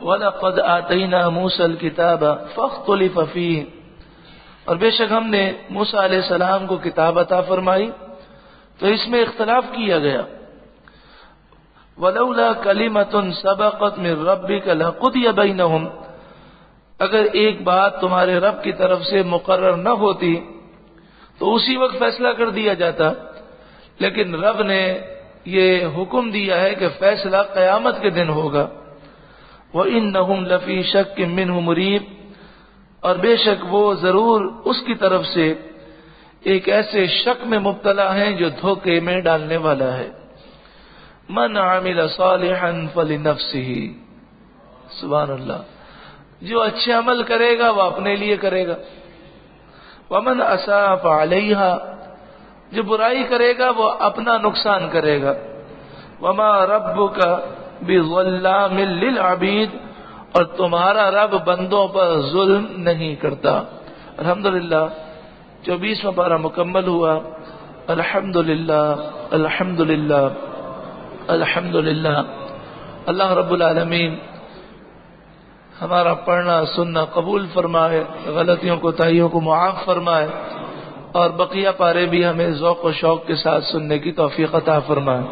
وَلَقَدْ آتَيْنَا مُوسَى الْكِتَابَ فَاخْتُلِفَ فِيهِ، اور بے شک ہم نے موسیٰ علیہ السلام کو کتاب عطا فرمائی تو اس میں اختلاف کیا گیا. وَلَوْلَا كَلِمَةٌ سَبَقَتْ مِنْ رَبِّكَ لَقُضِيَ بَيْنَهُمْ، اگر ایک بات تمہارے رب کی طرف سے مقرر نہ ہوتی تو اسی وقت فیصلہ کر دیا جاتا، لیکن رب نے یہ حکم دیا ہے کہ فیصلہ قیامت کے دن ہوگا. وَإِنَّهُمْ لَفِي شَكٍّ مِّنْهُ مُرِيبٍ، اور بے شک وہ ضرور اس کی طرف سے ایک ایسے شک میں مبتلا ہیں جو دھوکے میں ڈالنے والا ہے. مَنْ عَمِلَ صَالِحًا فَلِنَفْسِهِ، سبحان اللہ، جو اچھے عمل کرے گا وہ اپنے لیے کرے گا. وَمَنْ أَسَاءَ فَعَلَيْهَا، جو برائی کرے گا وہ اپنا نقصان کرے گا. وَمَا رَبُّكَ بِظَلَّامٍ لِّلْعَبِيدِ، اور تمہارا رب بندوں پر ظلم نہیں کرتا. الحمدللہ 24واں پارہ مکمل ہوا. الحمدللہ الحمدللہ الحمدللہ. اللہ رب العالمین ہمارا پڑھنا سننا قبول فرمائے، غلطیوں کو تائیوں کو معاف فرمائے، اور بقیہ پارے بھی ہمیں ذوق و شوق کے ساتھ سننے کی توفیق عطا فرمائے.